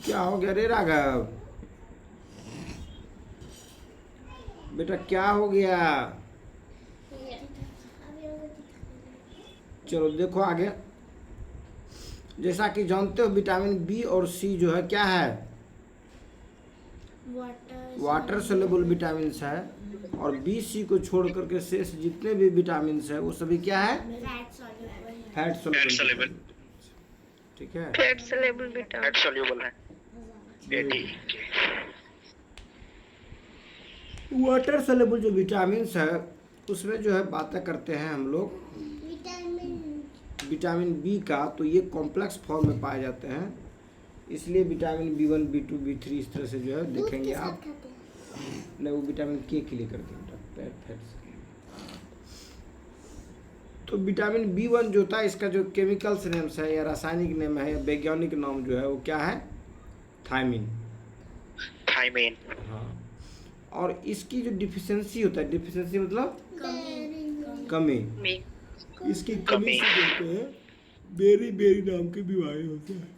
क्या हो गया रे राघव? बेटा क्या हो गया? चलो देखो आगे। जैसा कि जानते हो विटामिन बी और सी जो है क्या है? वाटर सोल्यूबल विटामिन है। और बी सी को छोड़ करके शेष जितने भी विटामिन है वो सभी क्या है? Fat soluble. ठीक है, fat soluble vitamin. Fat soluble है। वेरी ठीक गुड। है। वाटर सोल्यूबल जो विटामिन है उसमें जो है बातें करते हैं हम लोग विटामिन बी का, तो ये कॉम्प्लेक्स फॉर्म में पाए जाते हैं, इसलिए विटामिन बी1 बी2 बी3 इस तरह से जो है देखेंगे आप। नहीं, वो विटामिन के लिए करते हैं बेटा, फैट्स के लिए। तो विटामिन बी1 जो होता है इसका जो केमिकल्स नेम्स है या रासायनिक नेम है या वैज्ञानिक नाम जो है वो क्या है? थायमिन। थायमिन। हाँ, और इसकी जो डिफिशियंसी होता है, डिफिशियंसी मतलब कमी, इसकी कमी से कहते हैं बेरी बेरी नाम की बीमारी होती है।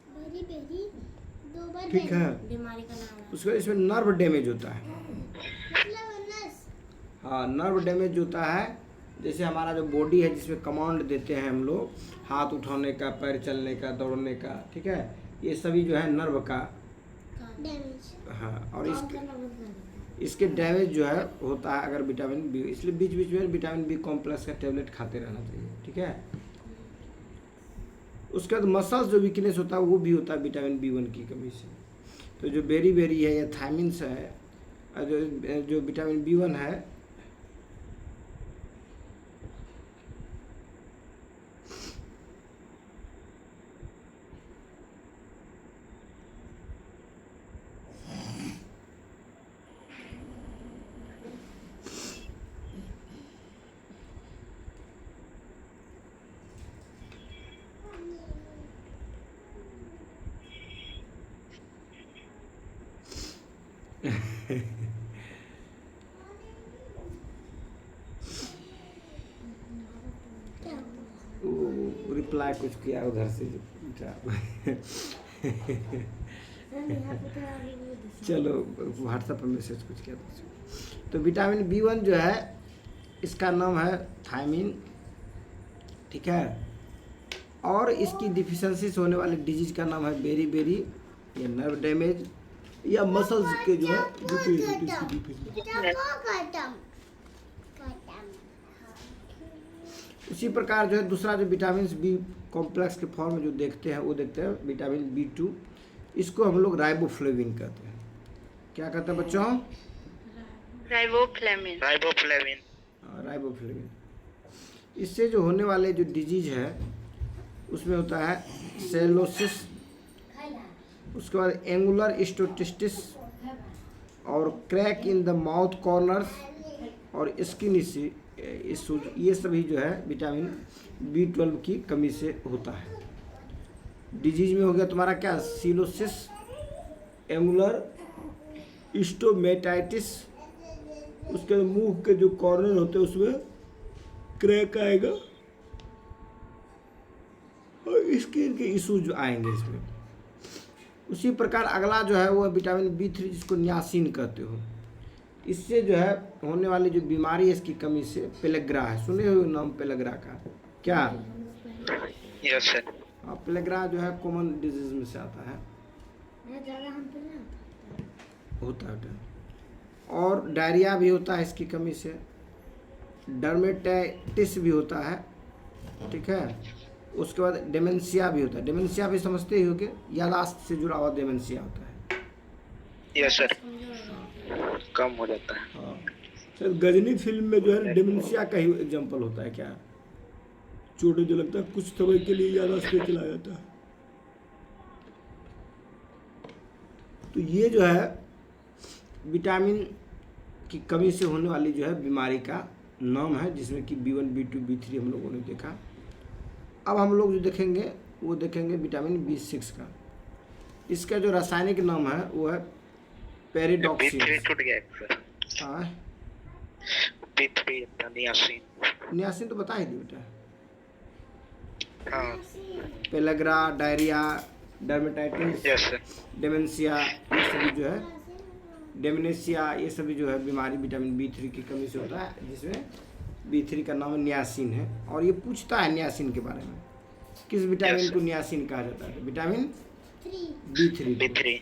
ठीक है, बीमारी का नाम है। उसके बाद इसमें नर्व डैमेज होता है। हाँ, नर्व डैमेज होता है। जैसे हमारा जो बॉडी है जिसमें कमांड देते हैं हम लोग, हाथ उठाने का, पैर चलने का, दौड़ने का, ठीक है, ये सभी जो है नर्व का डैमेज। हाँ। और इसके डैमेज जो है होता है अगर विटामिन बी, इसलिए बीच बीच में विटामिन बी कॉम्प्लेक्स का टेबलेट खाते रहना चाहिए। ठीक है, उसके बाद मसल्स जो वीकनेस होता है वो भी होता है विटामिन बी1 की कमी से। तो जो बेरी बेरी है या थायमिन्स है, जो विटामिन बी1 है, वो रिप्लाई कुछ किया उधर से चलो व्हाट्सएप पर मैसेज कुछ किया था। तो विटामिन बी1 जो है इसका नाम है थायमिन। ठीक है, और इसकी डिफिशियंसी से होने वाले डिजीज का नाम है बेरी बेरी या नर्व डैमेज या मसल्स के जो है उसी प्रकार जो है दूसरा जो विटामिन बी कॉम्प्लेक्स के फॉर्म में जो देखते हैं वो देखते हैं विटामिन बी2। इसको हम लोग राइबोफ्लेविन कहते हैं। क्या कहते हैं बच्चों? राइबोफ्लेविन। राइबोफ्लेविन। राइबोफ्लेविन। इससे जो होने वाले जो डिजीज है उसमें होता है सेलोसिस, उसके बाद एंगुलर स्टोटिस्टिस और crack in the mouth corners और स्किन इश्यूज, ये सभी जो है विटामिन बी12 की कमी से होता है। डिजीज में हो गया तुम्हारा क्या? सिलोसिस, एंगुलर स्टोमेटाइटिस, उसके मुंह के जो कॉर्नर होते हैं उसमें क्रैक आएगा और स्किन के इश्यूज आएंगे इसमें। उसी प्रकार अगला जो है वो विटामिन बी3 जिसको नियासिन कहते हो। इससे जो है होने वाली जो बीमारी है इसकी कमी से पेलेग्रा है, सुने हो नाम पेलेग्रा का? क्या? Yes sir. हाँ, पेलेग्रा जो है कॉमन डिजीज में से आता है, होता है। और डायरिया भी होता है इसकी कमी से, डर्मेटाइटिस भी होता है। ठीक है, उसके बाद डेमेंशिया भी होता है। डेमेंशिया भी समझते ही होगे, याददाश्त से जुड़ा हुआ डेमेंशिया होता है। यस सर, कम हो जाता है। हाँ सर, गजनी फिल्म में जो है डेमेंशिया का ही एग्जाम्पल होता है। क्या? चोटें जो लगता है कुछ समय के लिए याददाश्त पे चला जाता है। तो ये जो है विटामिन की कमी से होने वाली जो है बीमारी का नाम है, जिसमें कि बी1 बी2 बी3 हम लोगों ने देखा। अब हम लोग जो देखेंगे वो देखेंगे विटामिन बी6 का। इसका जो रासायनिक नाम है वो है पेरिडॉक्सिन। बी3 छूट गया सर। हाँ, बी3 नियासिन। नियासिन तो बता ही दी बेटा। हाँ। Pellagra, diarrhoea, dermatitis, Yes, sir. Dementia, ये सभी जो है डेमेनेशिया, ये सभी जो है बीमारी विटामिन B3 की कमी से होता है, जिसमें B3 का नाम नियासिन है। और ये पूछता है नियासिन के बारे में, किस विटामिन Yes, को sir. नियासिन कहा जाता है? विटामिन B3 को। B3.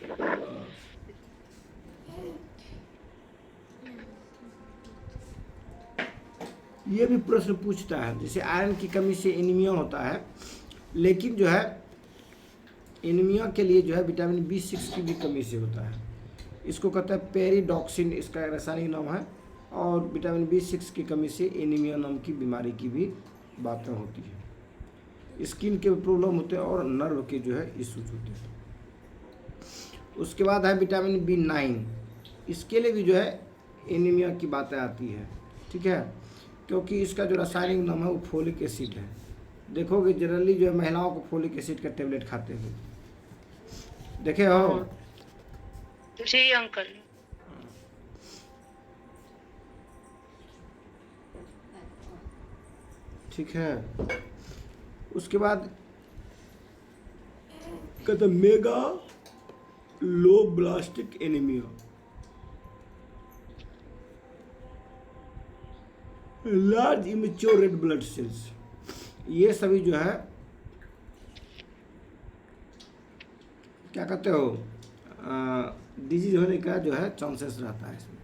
ये भी प्रश्न पूछता है, जैसे आयरन की कमी से एनीमिया होता है, लेकिन जो है एनीमिया के लिए जो है विटामिन B6 की भी कमी से होता है। इसको कहता है पेरिडॉक्सिन, इसका रासायनिक नाम है। और विटामिन B6 की कमी से एनीमिया नाम की बीमारी की भी बातें होती है। स्किन के प्रॉब्लम होते हैं और नर्व के जो है इश्यूज होते हैं। उसके बाद है विटामिन B9, इसके लिए भी जो है एनीमिया की बातें आती है, ठीक है, क्योंकि इसका जो रासायनिक नाम है वो फोलिक एसिड है। देखोगे जनरली जो है महिलाओं को फोलिक एसिड का टेबलेट खाते हुए देखे हो। जी अंकल। ठीक है, उसके बाद कहते megaloblastic anaemia, large immature red blood cells, ये सभी जो है क्या कहते हो डिजीज होने का जो है चांसेस रहता है इसमें।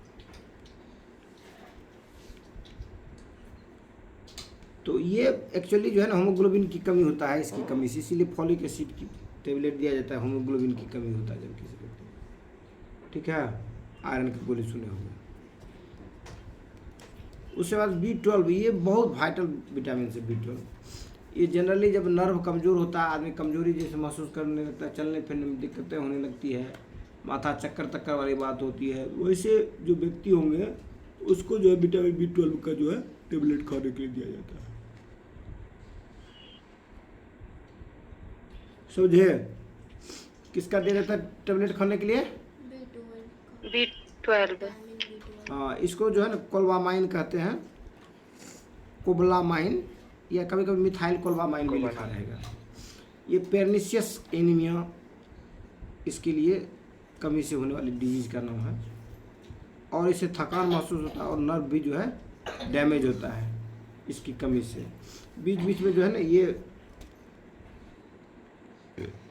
तो ये एक्चुअली जो है ना हीमोग्लोबिन की कमी होता है, इसकी कमी से, इसीलिए फॉलिक एसिड की टेबलेट दिया जाता है। हीमोग्लोबिन की कमी होता है जब किसी व्यक्ति को, ठीक है, आयरन की गोली सुने होंगे। उसके बाद B12, ये बहुत वाइटल विटामिन है B12। ये जनरली जब नर्व कमज़ोर होता है, आदमी कमजोरी जैसे महसूस करने लगता है, चलने फिरने में दिक्कतें होने लगती है, माथा चक्कर तक्कर वाली बात होती है, वैसे जो व्यक्ति होंगे उसको जो है विटामिन B12 का जो है टेबलेट खाने के लिए दिया जाता है। समझे? किसका दे देता है टेबलेट खाने के लिए? B12। हाँ, इसको जो है ना कोल्बामाइन कहते हैं, कोबलामाइन, या कभी कभी मिथाइल कोल्बामाइन भी लिखा रहेगा। ये पेर्निशियस एनीमिया इसके लिए कमी से होने वाली डिजीज का नाम है। और इसे थकान महसूस होता है और नर्व भी जो है डैमेज होता है इसकी कमी से। बीच बीच में जो है ना ये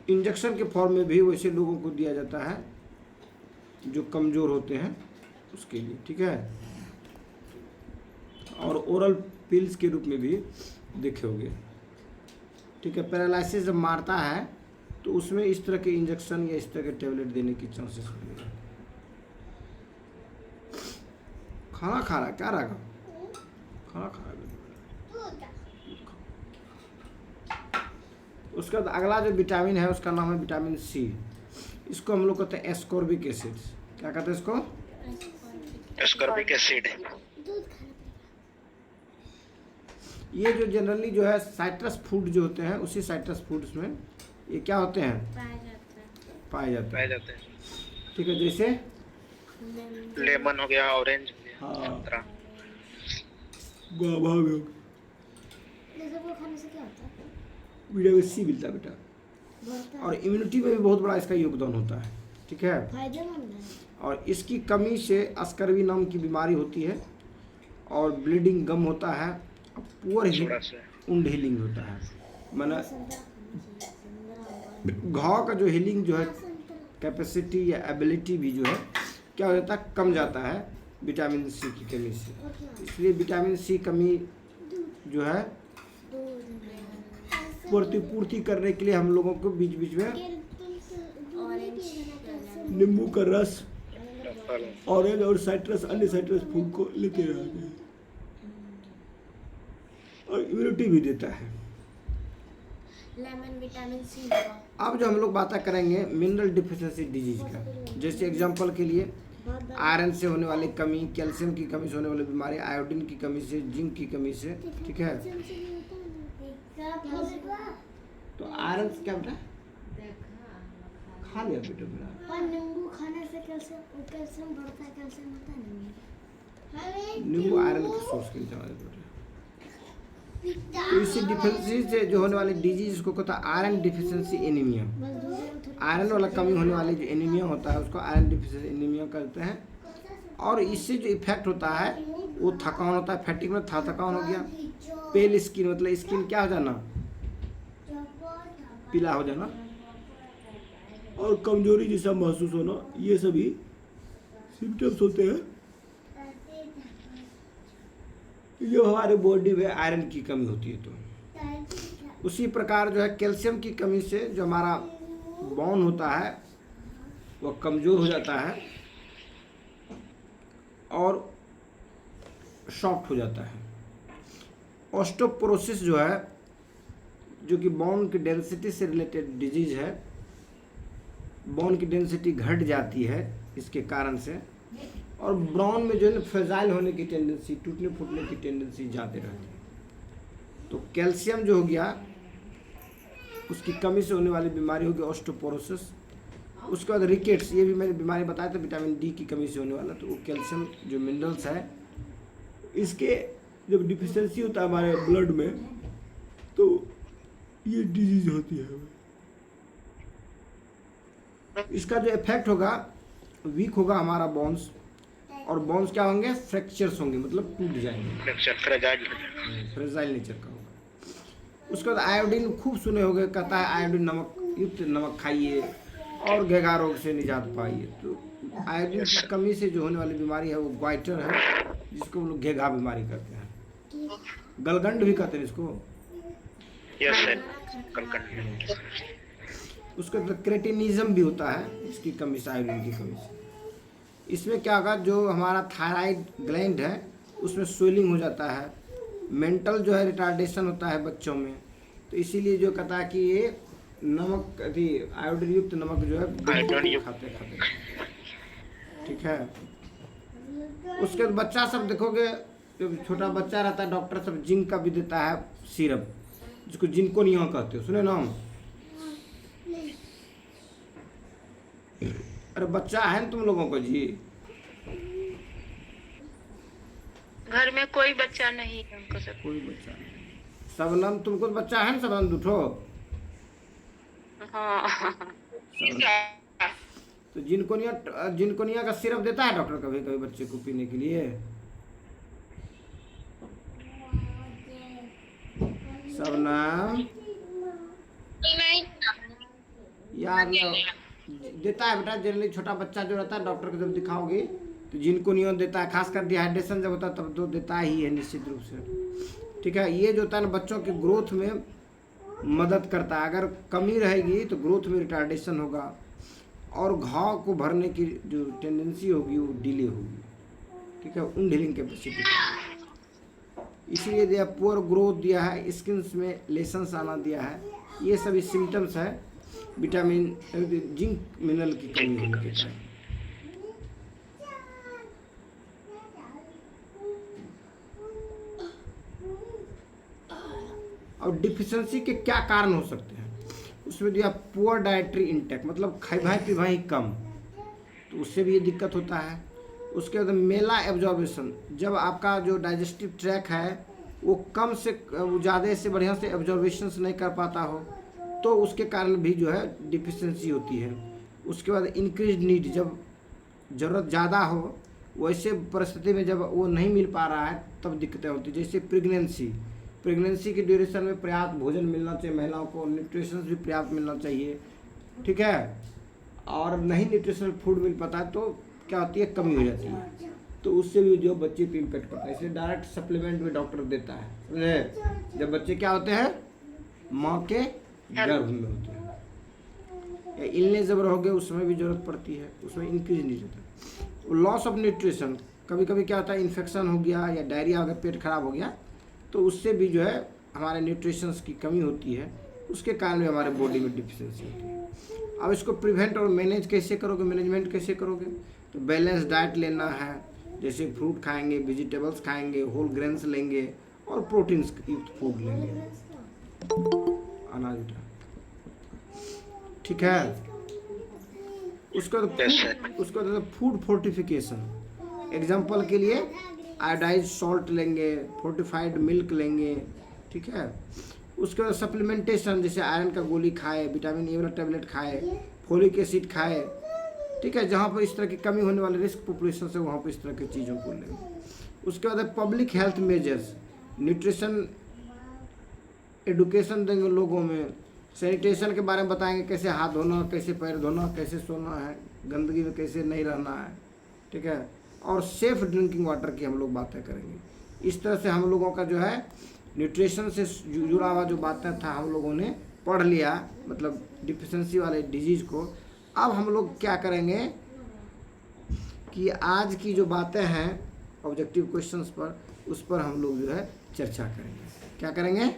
इंजेक्शन के फॉर्म में भी वैसे लोगों को दिया जाता है जो कमज़ोर होते हैं उसके लिए, ठीक है। और ओरल पिल्स के रूप में भी देखे होंगे, ठीक है। पैरालिसिस जब मारता है तो उसमें इस तरह के इंजेक्शन या इस तरह के टेबलेट देने की चांसेस मिलेगा। खाना खा रहा क्या रहा, खाना खा रहा। उसके बाद अगला जो विटामिन है उसका नाम है विटामिन C। इसको हम लोग कहते हैं एस्कॉर्बिक एसिड। क्या कहते हैं इसको? Ascorbic acid. ये जो जनरली जो है साइट्रस फूड जो होते हैं, उसी साइट्रस फूड्स में ये क्या होते हैं? पाए जाते हैं, ठीक है। जैसे लेमन हो गया, ऑरेंज हो गया, हाँ, संतरा, गुआवा भी हो गया। विटामिन C मिलता है बेटा, और इम्यूनिटी में भी बहुत बड़ा इसका योगदान होता है, ठीक है। और इसकी कमी से अस्कर्वी नाम की बीमारी होती है और ब्लीडिंग गम होता है, पुअर वुंड हीलिंग होता है। माना घाव का जो हीलिंग जो है कैपेसिटी या एबिलिटी भी जो है क्या हो जाता है, कम जाता है विटामिन C की कमी से। इसलिए विटामिन C कमी जो है प्रतिपूर्ति करने के लिए हम लोगों को बीच बीच में नींबू का रस, ऑरेंज और साइट्रस, अन्य साइट्रस फूड को लेते रहते हैं, और इम्यूनिटी भी देता है। Lemon vitamin C। अब जो हम लोग बातें करेंगे मिनरल डिफिशिएंसी डिजीज का, जैसे एग्जांपल के लिए आयरन से होने वाली कमी, कैल्शियम की कमी से होने वाली बीमारी, आयोडीन की कमी से, जिंक की कमी से, ठीक है। तो आयरन क्या बेटा खा लिया बेटा मेरा, नींबू खाने से कैल्शियम बढ़ता है, कैल्शियम होता है नींबू आयरन की सोर्स के लिए बेटा। तो इसी डिफिशिएंसी से जो होने वाली डिजीज को कहता है आयरन डिफिशिएंसी एनीमिया। आयरन वाला कमी होने वाली जो एनीमिया होता है उसको आयरन डिफिशिएंसी एनीमिया कहते हैं। और इससे जो इफेक्ट होता है वो थकान होता है, फैटिक में थकान हो गया, पेल स्किन मतलब स्किन क्या हो जाना, पीला हो जाना, और कमजोरी जैसा महसूस होना, ये सभी सिम्टम्स होते हैं जो हमारे बॉडी में आयरन की कमी होती है। तो उसी प्रकार जो है कैल्शियम की कमी से जो हमारा बोन होता है वह कमज़ोर हो जाता है और सॉफ्ट हो जाता है। ऑस्टियोपोरोसिस जो है, जो कि बोन की डेंसिटी से रिलेटेड डिजीज है, बोन की डेंसिटी घट जाती है इसके कारण से, और बोन में जो है ना फ्रेजाइल होने की टेंडेंसी, टूटने फूटने की टेंडेंसी ज़्यादा रहती है। तो कैल्शियम जो हो गया उसकी कमी से होने वाली बीमारी होगी ऑस्टियोपोरोसिस। उसके बाद रिकेट्स, ये भी मैंने बीमारी बताया था, विटामिन डी की कमी से होने वाला। तो वो कैल्शियम जो मिनरल्स है इसके जब डिफिशियंसी होता है हमारे ब्लड में तो ये डिजीज होती है। इसका जो इफेक्ट होगा, वीक होगा हमारा बोन्स, और बोन्स क्या होंगे, फ्रैक्चर्स होंगे, मतलब टूट जाएंगे, फ्रेजाइल नेचर का होगा। उसके बाद आयोडीन खूब सुने होंगे, कहता है आयोडीन नमक युक्त नमक खाइए और घेघा रोग से निजात पाइए। तो आयोडीन की कमी से जो होने वाली बीमारी है वो ग्वाइटर है, जिसको हम लोग घेघा बीमारी कहते हैं, गलगंड भी कहते हैं इसको। उसके बाद क्रेटिनिज्म भी होता है इसकी कमी से, आयोडीन की कमी से। इसमें क्या होगा, जो हमारा थायराइड ग्लैंड है उसमें स्वेलिंग हो जाता है, मेंटल जो है रिटार्डेशन होता है बच्चों में। तो इसीलिए जो कहता है कि ये नमक अभी आयोडीन युक्त नमक जो है खाते खाते, ठीक है। उसके बाद बच्चा सब देखोगे, जब छोटा बच्चा रहता है डॉक्टर सब जिंक का भी देता है सिरप, जिसको जिंकोनिया कहते हो, सुने नाम? अरे बच्चा है ना तुम लोगों को जी? घर में कोई बच्चा नहीं है हमको सब। कोई बच्चा नहीं। सबनम, तुमको तो बच्चा है ना सबनम दूठो? हाँ। तो जिनकोनिया का सिरप देता है डॉक्टर कभी कभी बच्चे को पीने के लिए? सबनम यार देता है बेटा, जनरली छोटा बच्चा जो रहता है डॉक्टर को जब दिखाओगे तो जिनकोनिया देता है, खासकर डिहाइड्रेशन जब होता है तब तो देता ही है निश्चित रूप से, ठीक है। ये जो होता है ना बच्चों के ग्रोथ में मदद करता है, अगर कमी रहेगी तो ग्रोथ में रिटार्डेशन होगा और घाव को भरने की जो टेंडेंसी होगी वो डिले होगी, ठीक है, उन हीलिंग कैपेसिटी। इसीलिए दिया पुअर ग्रोथ दिया है, स्किन में लेशंस आना दिया है, ये सभी सिम्टम्स है विटामिन जिंक मिनरल की कमी होने के कारण। और डिफिशियंसी के क्या कारण हो सकते हैं, उसमें दिया पुअर डाइटरी इंटेक, मतलब खाई पिवाई कम, तो उससे भी ये दिक्कत होता है। उसके बाद मेला एब्जॉर्बेशन, जब आपका जो डाइजेस्टिव ट्रैक है वो कम से ज़्यादा से बढ़िया से एब्जॉर्बेशन नहीं कर पाता हो तो उसके कारण भी जो है डिफिशियंसी होती है। उसके बाद इंक्रीज नीड, जब ज़रूरत ज़्यादा हो वैसे परिस्थिति में जब वो नहीं मिल पा रहा है तब दिक्कतें होती हैं। जैसे प्रेगनेंसी की ड्यूरेशन में पर्याप्त भोजन मिलना चाहिए महिलाओं को, न्यूट्रिशन भी पर्याप्त मिलना चाहिए, ठीक है। और नहीं न्यूट्रिशनल फूड मिल पाता है तो क्या होती है, कमी हो जाती है, तो उससे भी जो बच्चे पे इम्पेक्ट पड़ता है। इसलिए डायरेक्ट सप्लीमेंट में डॉक्टर देता है, समझे? जब बच्चे क्या होते हैं, माँ के गर्भ में होते हैं या इलनेस जब रहोगे उस समय भी जरूरत पड़ती है, उसमें इंक्रीज नहीं होता। लॉस ऑफ न्यूट्रिशन, कभी कभी क्या होता है इन्फेक्शन हो गया या डायरिया हो गया, पेट खराब हो गया, तो उससे भी जो है हमारे न्यूट्रिशंस की कमी होती है, उसके कारण भी हमारे बॉडी में डिफिशियंसी होती है। अब इसको प्रिवेंट और मैनेज कैसे करोगे, मैनेजमेंट कैसे करोगे, तो बैलेंस डाइट लेना है, जैसे फ्रूट खाएंगे, वेजिटेबल्स खाएंगे, होल ग्रेन्स लेंगे और प्रोटीन्स युक्त फूड लेंगे, अनाज, ठीक है। उसको फूड फोर्टिफिकेशन, एग्जाम्पल के लिए आयोडाइज सॉल्ट लेंगे, फोर्टिफाइड मिल्क लेंगे, ठीक है। उसके बाद सप्लीमेंटेशन, जैसे आयरन का गोली खाए, विटामिन ए वाला टेबलेट खाए, फोलिक एसिड खाए, ठीक है। जहाँ पर इस तरह की कमी होने वाले रिस्क पॉपुलेशन से वहाँ पर इस तरह की चीज़ों को लें। उसके बाद है public health measures, nutrition education देंगे लोगों में, सैनिटेशन के बारे में बताएंगे, कैसे हाथ धोना, कैसे पैर धोना, कैसे सोना है, गंदगी में कैसे नहीं रहना है, ठीक है। और सेफ ड्रिंकिंग वाटर की हम लोग बातें करेंगे। इस तरह से हम लोगों का जो है न्यूट्रिशन से जुड़ा हुआ जो बातें था हम लोगों ने पढ़ लिया, मतलब डिफिशेंसी वाले डिजीज़ को। अब हम लोग क्या करेंगे कि आज की जो बातें हैं ऑब्जेक्टिव क्वेश्चंस पर, उस पर हम लोग जो है चर्चा करेंगे। क्या करेंगे?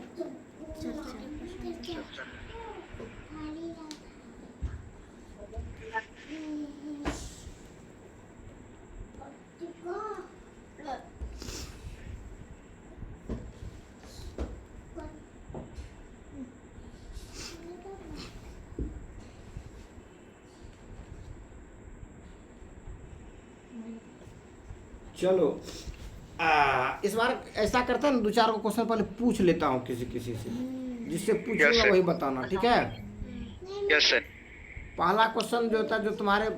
चलो इस बार ऐसा करते हैं ना, 2-4 को क्वेश्चन पहले पूछ लेता हूँ किसी से, जिससे पूछूंगा वही बताना, ठीक है। Yes sir. पहला क्वेश्चन जो होता है, जो तुम्हारे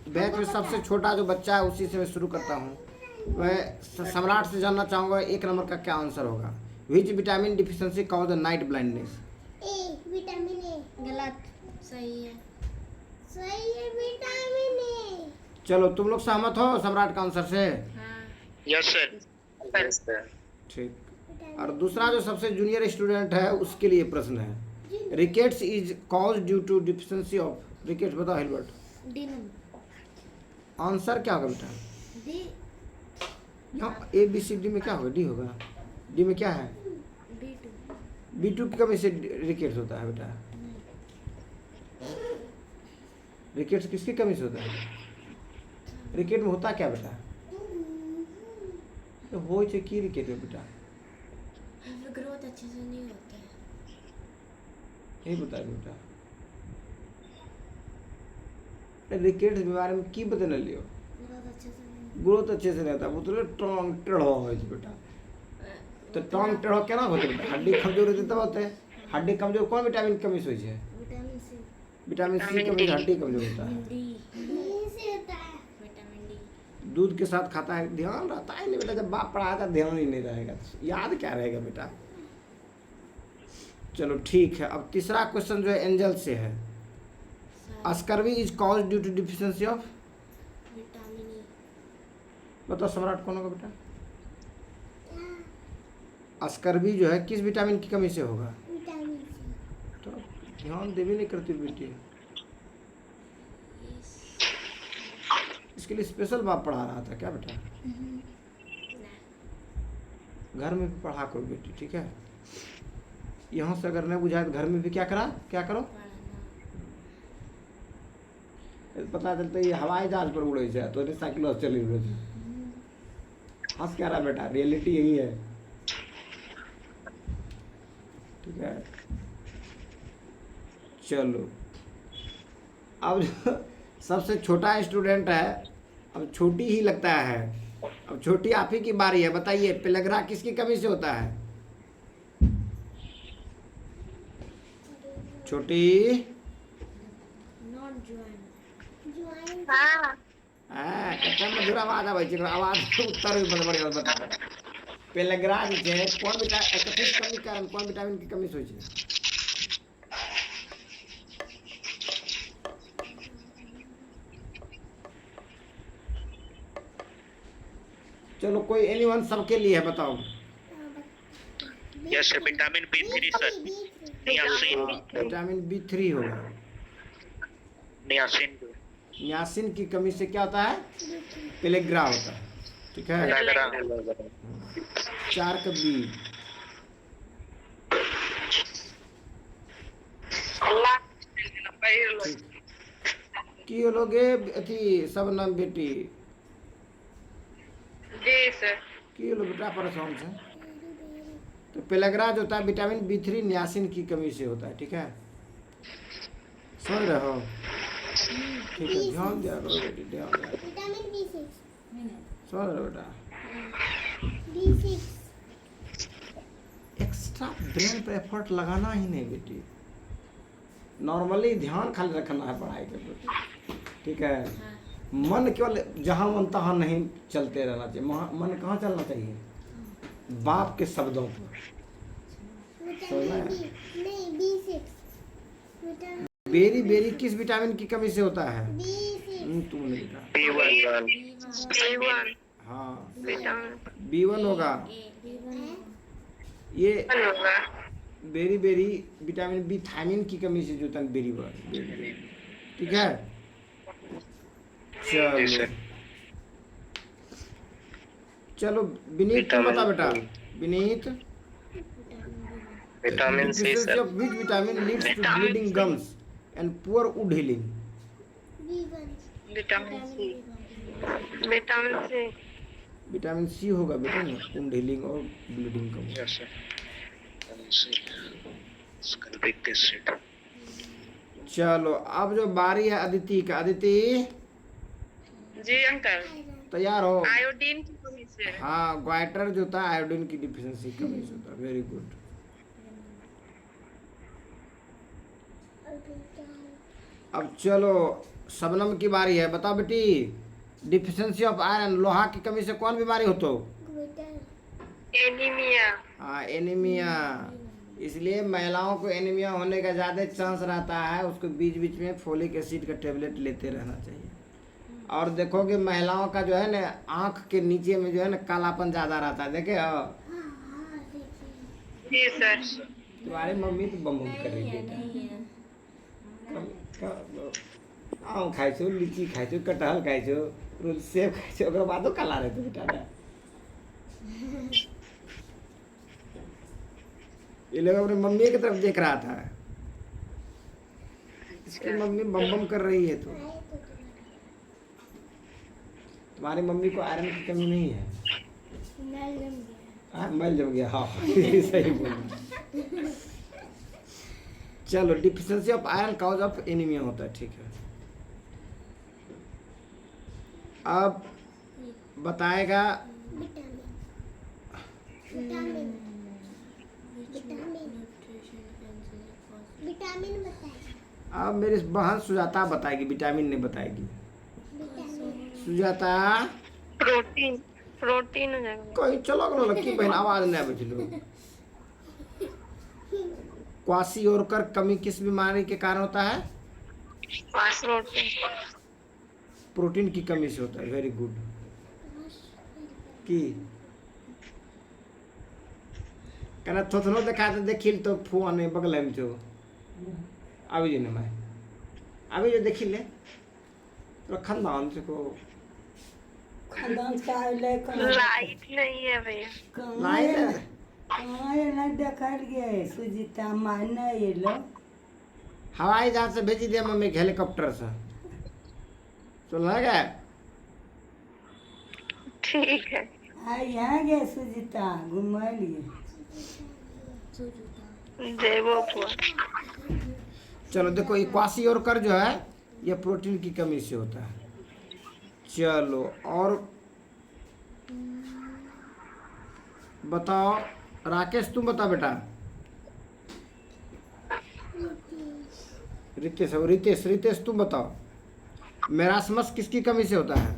बैच में सबसे छोटा जो बच्चा है उसी से मैं शुरू करता हूँ। वह सम्राट से जानना चाहूँगा 1 नंबर का क्या आंसर होगा। Which vitamin deficiency cause the night blindness? A, vitamin ए। गलत। सही है। सही है, विटामिन ए। चलो तुम लोग सहमत हो सम्राट का आंसर से? Yes sir. ठीक। और दूसरा जो सबसे जूनियर स्टूडेंट है उसके लिए प्रश्न है, rickets is cause due to deficiency of, rickets बताओ हिलबर्ट। D number. आंसर क्या होगा बेटा? डी। यहाँ ए बी सी डी में क्या होगा? डी होगा। डी में क्या है? B2। B2 की कमी से रिकेट्स होता है बेटा। रिकेट्स किसकी कमी से होता है? रिकेट में होता क्या बेटा? तो हो की रिकेट में बेटा ग्रोथ अच्छे से नहीं होता है। यही बता बेटा। रिकेट्स बीमारी में की बदल लियो, ग्रोथ अच्छे से रहता है, वो तो टांग टेढ़ो हो बेटा। तो टांग टेढ़ो केना होते बेटा? हड्डी कमजोर होती तब होते हैं। हड्डी कमजोर कौन विटामिन की कमी से होई है? Vitamin C. विटामिन सी की कमी से हड्डी कमजोर होता है। डी। से होता है। Vitamin D. दूध के साथ खाता है, ध्यान रहता है नहीं बेटा। जब बाप पढ़ाता ध्यान ही नहीं रहेगा, याद क्या रहेगा बेटा। चलो ठीक है। अब तीसरा क्वेश्चन जो है एंजल से है, scurvy is cause due to deficiency of, vitamin E. बताओ सम्राट कौन होगा बेटा? स्कर्वी जो है किस विटामिन की कमी से होगा? Vitamin C. तो ध्यान देवी नहीं करती बेटी। इसके लिए स्पेशल बाप पढ़ा रहा था क्या बेटा? घर में भी पढ़ा करो बेटी, ठीक है। यहाँ से अगर नहीं बुझाए तो घर में भी क्या करो। पता चलता ये हवाई जहाज पर उड़े से तो साइकिल चली उड़े से। हंस क्या रहा बेटा, रियलिटी यही है, ठीक है। चलो अब जो सबसे छोटा स्टूडेंट है, अब छोटी ही लगता है, अब छोटी आप ही की बारी है। बताइए पेलेग्रा किसकी कमी से होता है? छोटी नॉट ज्वाइन। ज्वाइन। हाँ कच्चा मधुर आवाज आवे छै, आवाज उत्तर भी बढ़िया बता। पेलेग्रा जे है कौन विटामिन किस कमी के कारण, कौन विटामिन की कमी से होय छै? चलो कोई एनीवन सबके लिए है, बताओ। Yes sir. Vitamin B3 sir. Niacin. Vitamin B3 होगा। नियासिन। नियासिन की कमी से क्या होता है? पेलेग्रा होता है, ठीक है। 4 का बी। की लोगे अथी सब नाम बेटी जी सर। की लो बेटा परेशान से। तो पेलेग्रा जो होता है विटामिन B3 नियासिन की कमी से होता है, ठीक है। समझ रहे हो? ठीक है, ध्यान दिया करो बेटी, ध्यान दिया। Vitamin B6। समझ रहे हो बेटा? B6। एक्स्ट्रा ब्रेन पे एफर्ट लगाना ही नहीं बेटी। नॉर्मली ध्यान खाली रखना है पढ़ाई के प्रति, ठीक है। हाँ मन केवल जहाँ मन तहाँ नहीं चलते रहना चाहिए। मन कहाँ चलना चाहिए? बाप के शब्दों पर। विटामिन बी नहीं B6 विटामिन बेरी बेरी किस विटामिन की कमी से होता है? B6 तुमने लिखा। B1 B1 हाँ विटामिन B1 होगा। ये होगा। Beriberi vitamin B thiamine की कमी से जो होता है बेरी बेरी, ठीक है। जी चलो सर। चलो विनीत तुम बता बेटा। Vitamin Vineet, vitamin C deficiency sir. of which vitamin leads to Vitamin bleeding C. gums and poor wound healing? B1 vitamin C vitamin C vitamin C होगा बेटा ना, wound healing और bleeding कम। Yes sir. Vitamin C ascorbic acid. चलो अब जो बारी है अदिति का। अदिति जी अंकल। तैयार हो? आयोडीन की कमी से। हाँ, ग्वाइटर जो होता है आयोडीन की डिफिशिएंसी कमी से होता है। Very good. अब चलो शबनम की बारी है। बताओ बेटी, डिफिशिएंसी ऑफ आयरन, लोहा की कमी से कौन बीमारी हो तो? एनीमिया। हाँ एनीमिया। इसलिए महिलाओं को एनीमिया होने का ज़्यादा चांस रहता है, उसको बीच बीच में फोलिक एसिड का टेबलेट लेते रहना चाहिए। और देखोगे महिलाओं का जो है ना आँख के नीचे में जो है ना कालापन ज़्यादा रहता है, देखे हो? जी सर। तुम्हारी मम्मी तो बम कर रही है बेटा। आम खाइ छो, लीची खाइ छो, कटहल खाइ छो, रोज सेब खाइ छो, ओकर बादो काला रहते बेटा ना। ये लोग अपने मम्मी की तरफ देख रहा था, इसकी मम्मी बम बम कर रही है। तो तुम्हारी मम्मी को आयरन की कमी नहीं है? मैल जम गया। हाँ सही बोला। चलो deficiency of iron cause of anaemia होता है, ठीक है। अब बताएगा विटामिन बताइए। अब मेरी बहन सुजाता बताएगी, विटामिन नहीं बताएगी। सुजाता प्रोटीन प्रोटीन हो जाएगा। कहीं चलो गलो लकी बहन, आवाज नहीं बचलो। क्वासियोरकर कमी किस बीमारी के कारण होता है? प्रोटीन प्रोटीन की कमी से होता है। Very good. की कहना थोथनो देखा तो देखिल तो फुआ नहीं बगल में जो अभी जो मैं अभी जो देखिल ले तो खानदान से को खानदान का आइले लाइट नहीं है भैया। लाइट कहाँ ये ना देखल गए सुजीता माने ये लो हवाई जहाज से भेजी दिया मम्मी हेलीकॉप्टर से, तो लगा ठीक है। यहाँ गए सुजीता घुमाइए देवो पुआ। चलो देखो ये क्वासियोरकर जो है ये प्रोटीन की कमी से होता है। चलो और बताओ राकेश, तुम बता बेटा। रितेश रितेश रितेश तुम बताओ, मेरास्मस किसकी कमी से होता है?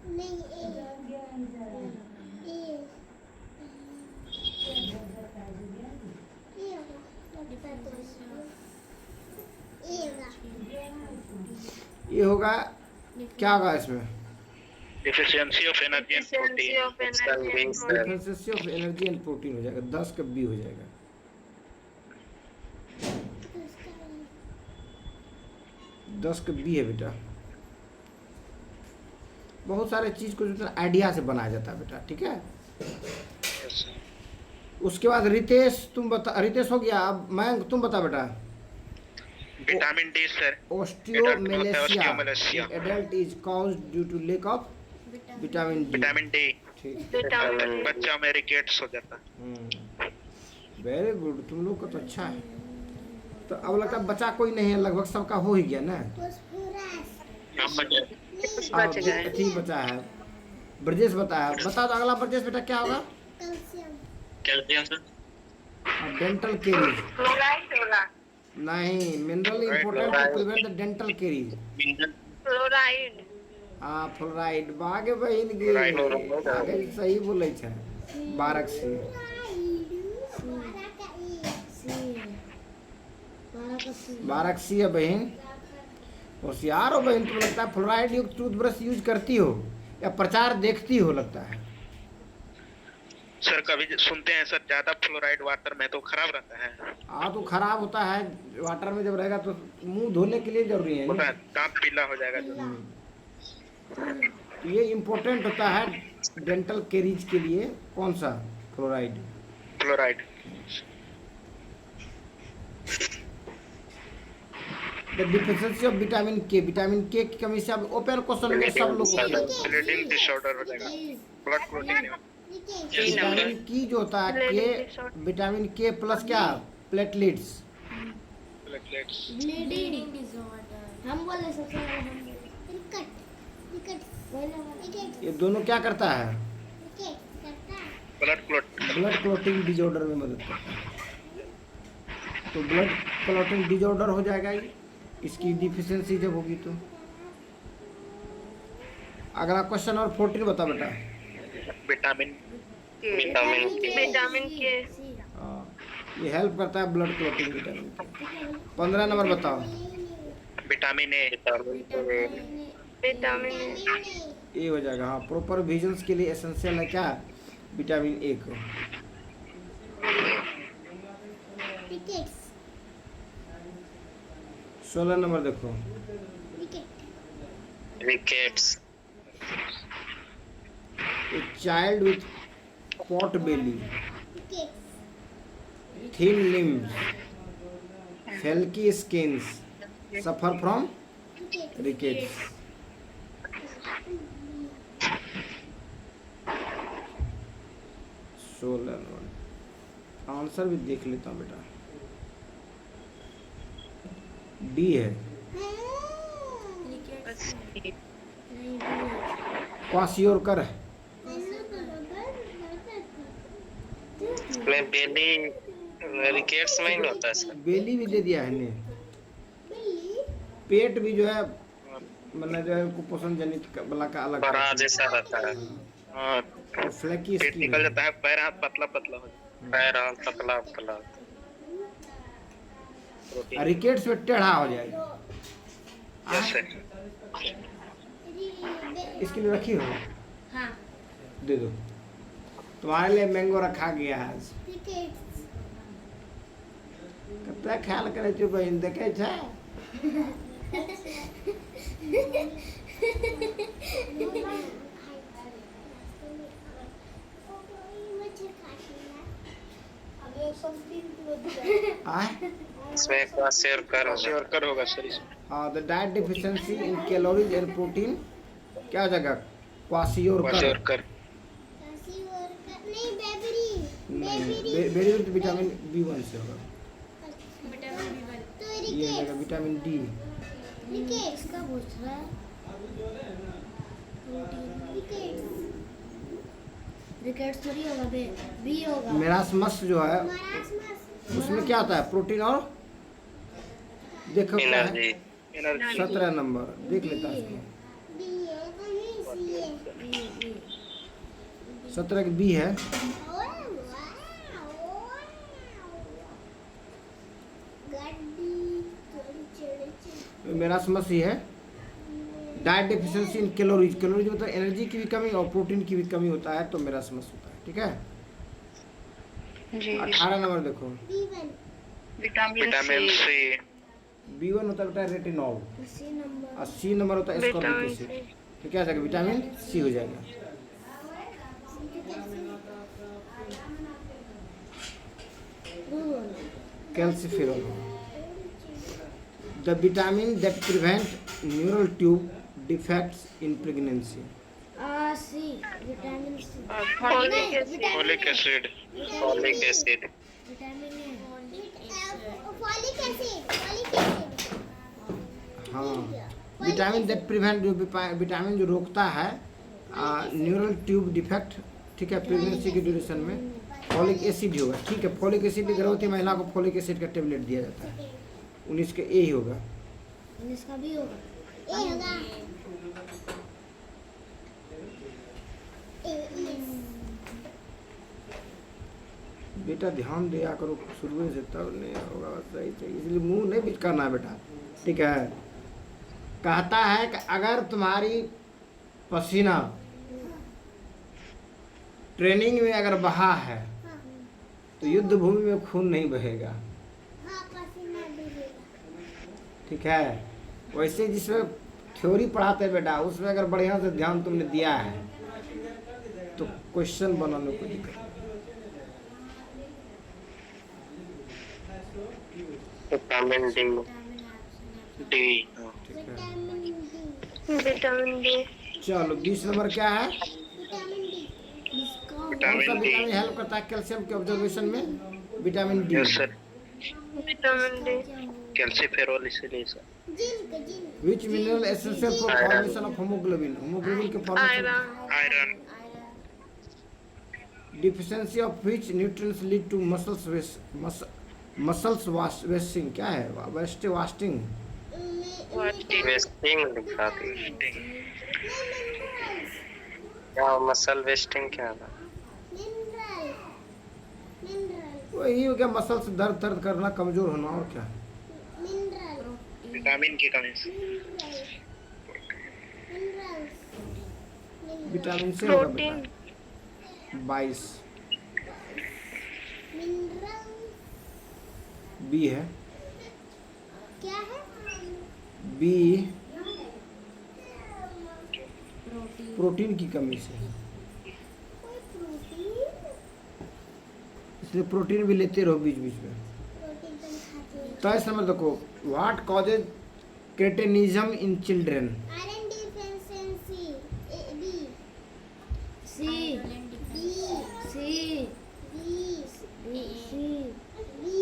नहीं ये होगा क्या होगा इसमें? Deficiency of energy and Deficiency of energy and protein. Deficiency of energy and protein हो जाएगा। 10 का बी हो जाएगा। 10 का बी है बेटा। बहुत सारे चीज को जो आइडिया से बनाया जाता है बेटा, ठीक है। उसके बाद रितेश तुम बता। रितेश हो गया। अब मैं तुम बता बेटा। Vitamin D sir. Osteomalacia Osteomalacia. Adult is caused due to lack of vitamin D. Vitamin D. ठीक। विटामिन बच्चा में रिकेट्स हो जाता है। वेरी गुड, तुम लोग का तो अच्छा है। तो अब लगता है बचा कोई नहीं है, लगभग सबका हो ही गया ना। बच गए। ठीक बचा है। ब्रजेश बताया। बता दो अगला ब्रजेश बेटा क्या होगा? Calcium calcium sir. और डेंटल केरीज फ्लोराइड होगा। नहीं, mineral important to prevent the dental caries. Mineral fluoride. हाँ फ्लोराइड बागे बहिन गे फ्लोराइड हो रहा है। आगे सही बोले छै। बारक सी बारक सी है बहन। होशियार हो बहन, तुम लगता है फ्लोराइड युक्त टूथब्रश यूज करती हो या प्रचार देखती हो लगता है। सर कभी सुनते हैं सर ज्यादा फ्लोराइड वाटर में तो खराब रहता है। हाँ तो खराब होता है, वाटर में जब रहेगा तो मुंह धोने के लिए जरूरी है होता नहीं? है, दांत पीला हो जाएगा जो। तो ये इम्पोर्टेंट होता है डेंटल केरीज के लिए। कौन सा? Fluoride. Fluoride. The deficiency of vitamin के, विटामिन के की कमी से अब ओपन क्वेश्चन में सब लोग ब्लीडिंग डिसऑर्डर हो जाएगा, ब्लड क्लॉटिंग नहीं होगा। विटामिन की जो होता है के, विटामिन के प्लस क्या? प्लेटलेट्स। प्लेटलेट्स। Bleeding disorder. हम बोले सबसे पहले हम बोले विकेट ये दोनों क्या करता है? करता है। Blood clot. Blood clotting disorder में मदद करता है। तो ब्लड क्लॉटिंग डिसऑर्डर हो जाएगा ये, इसकी डिफिशियंसी जब होगी तो। अगला क्वेश्चन और 14 बता बेटा। विटामिन विटामिन के। हाँ, ये हेल्प करता है ब्लड क्लॉटिंग विटामिन के। 15 नंबर बताओ। Vitamin A. विटामिन ए। ए हो जाएगा। हाँ, प्रॉपर विजन्स के लिए एसेंशियल है क्या? विटामिन ए को। विकेट्स 16 नंबर देखो। Wickets. A child with pot belly, wickets thin limbs, flaky skins suffer from rickets. Answer भी देख लेता हूँ बेटा। डी है। क्वासियोरकर है। में बेली रिकेट्स में ही होता है सर। बेली भी दे दिया है ने। पेट भी जो है मतलब जो है कुपोषण जनित वाला का अलग बड़ा जैसा रहता है। हाँ, और फ्लैकी पेट निकल जाता है, पैर हाथ पतला पतला हो जाता है, पैर हाथ पतला पतला। रिकेट्स में टेढ़ा हो जाएगा। जैसे इसके लिए रखी हो? हाँ। दे दो। तुम्हारे लिए मैंगो रखा गया है आज। कतना ख्याल करे छो बहन, देखे छै? इसमें क्वासियोरकर होगा सर इसमें। हाँ, the diet deficiency in calories and protein क्या हो जाएगा? क्वासियोरकर। बेरी तो विटामिन B1 से होगा। Vitamin B1। ये हो जाएगा विटामिन डी। विकेट्स का पूछ रहा है। विकेट्स थोड़ी होगा बे, बी होगा। मेरास्मस जो है उसमें क्या होता है? प्रोटीन और देखो क्या है? 17 नंबर देख लेता है इसको। 17 की बी है। मेरास्मस ही है। Diet deficiency in calories, calories मतलब एनर्जी की भी कमी और प्रोटीन की भी कमी होता है तो मेरास्मस होता है। ठीक है। जी। 18 नंबर देखो। Vitamin C. B1 होता है बेटा रेटिनॉल। 80 नंबर होता है विटामिन एस्कॉर्बिक सी। एसिड। तो क्या हो जाएगा? विटामिन सी हो जाएगा। Calciferol. The vitamin that prevent neural tube defects in pregnancy. C vitamin C. Folic acid. Folic acid. Folic acid. Vitamin folic acid. हाँ, विटामिन दैट प्रिवेंट, जो विटामिन जो रोकता है न्यूरल ट्यूब डिफेक्ट, ठीक है, pregnancy की ड्यूरेशन में folic acid ही होगा। ठीक है, फॉलिक एसिड की गर्भवती महिला को फॉलिक एसिड का टेबलेट दिया जाता है। 19 का ए ही होगा। 19 का भी होगा। ए होगा। बेटा ध्यान दिया करो शुरू से, तब नहीं होगा सही सही, इसलिए मुंह नहीं बीच करना है बेटा। ठीक है, कहता है कि अगर तुम्हारी पसीना ट्रेनिंग में अगर बहा है तो युद्ध भूमि में खून नहीं बहेगा। हाँ, पसीना बहेगा। ठीक है, वैसे जिसमें थ्योरी पढ़ाते हैं बेटा, उसमें अगर बढ़िया से ध्यान तुमने दिया है तो क्वेश्चन बनाने को दिक्कत नहीं। विटामिन डी डी ठीक है, विटामिन डी। Vitamin D. चलो 20 नंबर क्या है? Vitamin D. इसका कौन सा विटामिन डी। विटामिन हेल्प करता है कैल्शियम के ऑब्जर्वेशन में? Vitamin D. Yes sir, vitamin D. Calciferol इसीलिए sir. Zinc. Which mineral essential for formation of hemoglobin? Hemoglobin के formation iron. Iron. deficiency of which nutrients lead to muscles wasting? क्या है? wasting। Wasting लिखा थी क्या? Muscle wasting क्या था? Mineral. Mineral. वही हो गया, मसल्स दर्द दर्द करना, कमजोर होना, और क्या? मिनरल। विटामिन की कमी से। मिनरल। विटामिन से होगा प्रोटीन। बेटा। 22 मिनरल बी है। क्या है? बी प्रोटीन की कमी से, कोई प्रोटीन। इसलिए प्रोटीन भी लेते रहो बीच बीच में। प्रोटीन तो नहीं खाते। तो इस नंबर देखो, what causes cretinism in children? Iron deficiency. B. C B. C B. C B.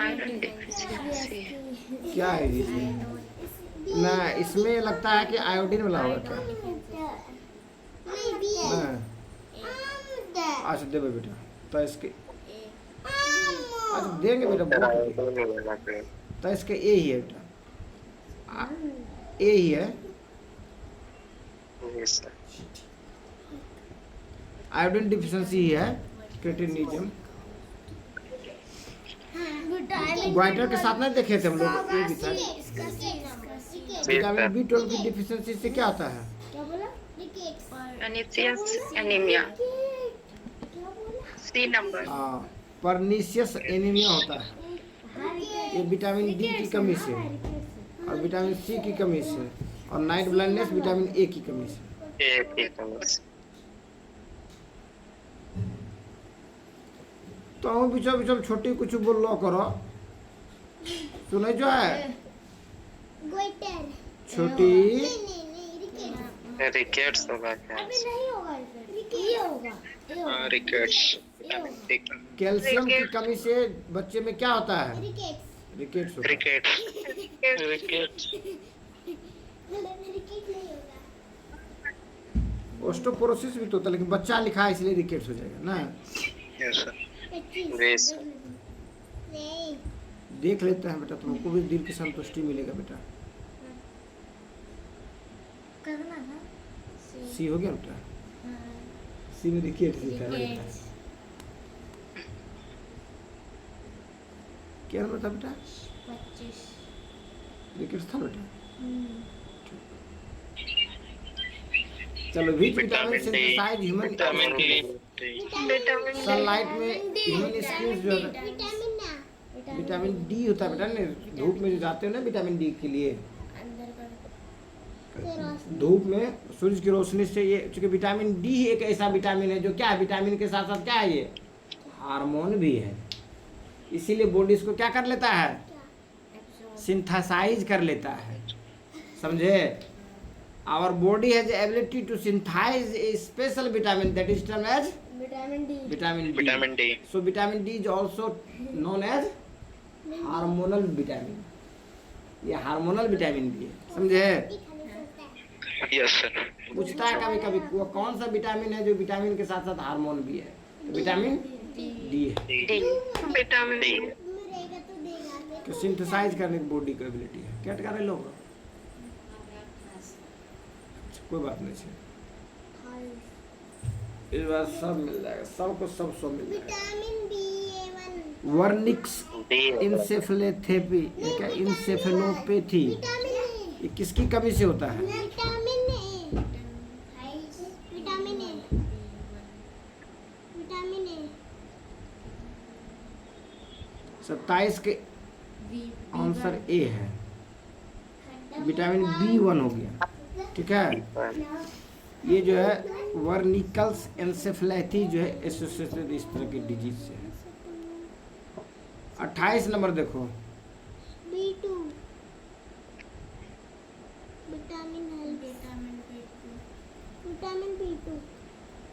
Iron deficiency. क्या है इसमें? ना, इसमें लगता है कि आयोडीन वाला होगा क्या? नहीं, बी है। ना, अच्छा देवे बेटा, तो इसके अच्छा देंगे बेटा, बहुत तो इसके ए ही है बेटा, ए ही है। Yes sir. आयोडीन डिफिशिएंसी ही है क्रेटिनिज्म। ग्वाइटर के साथ नहीं देखे थे हम लोग, ये भी था। विटामिन B12 की डिफिशिएंसी से क्या होता है? क्या बोला? Pernicious anaemia. C number. Pernicious anaemia होता है, ये विटामिन डी की कमी से, और विटामिन सी की कमी से, और नाइट ब्लाइंडनेस विटामिन ए की कमी से। एक ही कमी से। तो हम बीचो बीचो छोटी कुछ बोल लो करो, सुने जो है ग्वाइटर। छोटी। नहीं, रिकेट्स होगा क्या? अभी नहीं होगा। ये होगा। हाँ, रिकेट्स। कैल्शियम की कमी से बच्चे में क्या होता है? रिकेट्स। रिकेट्स होता है। रिकेट्स। रिकेट्स। रिकेट नहीं होगा। ओस्टोपोरोसिस भी तो होता है, लेकिन बच्चा लिखा है इसलिए रिकेट्स हो जाएगा ना। Yes sir. 25। वेस। नहीं। देख लेते हैं बेटा, तुमको भी दिल की संतुष्टि मिलेगा बेटा। करना था। सी हो गया बेटा, सी में रिकेट्स लिखा है बेटा। क्या नंबर था बेटा? 25 रिकेट्स था बेटा। चलो, which vitamin synthesise human vitamin D. Vitamin D. Sunlight में ह्यूमन स्किन जो है, विटामिन ना। विटामिन डी होता है बेटा ना, धूप में जो जाते हो ना विटामिन डी के लिए, अंदर कर धूप में सूरज की रोशनी से, ये चूंकि विटामिन डी एक ऐसा विटामिन है जो क्या है, विटामिन के साथ साथ क्या है, ये हार्मोन भी है, इसीलिए बॉडी इसको क्या कर लेता है, सिंथेसाइज कर लेता है, समझे। Our body has ability to synthesise a special vitamin that is termed as vitamin D. Vitamin D. So vitamin D is also known as hormonal vitamin, ये हार्मोनल विटामिन भी है, समझे। Yes sir. पूछता है कभी कभी वो कौन सा विटामिन है जो विटामिन के साथ साथ हार्मोन भी है, तो विटामिन डी है, विटामिन डी। कि सिंथेसाइज करने की बॉडी की एबिलिटी है। क्या कर रहे लोग? कोई बात नहीं है, इस बार सब मिल जाएगा, सबको सब मिल जाएगा। विटामिन B1 वर्निक्स इंसेफेलोपैथी, ये क्या इंसेफेलोपैथी, विटामिन ये किसकी कमी से होता है? Vitamin A vitamin A vitamin ए 27 के आंसर ए है, विटामिन B1 हो गया। ठीक है, ये जो है वर्निकल्स एंसेफेलोपैथी जो है एसोसिएटेड इस तरह की डिजीज से है। 28 नंबर देखो, B2 vitamin B2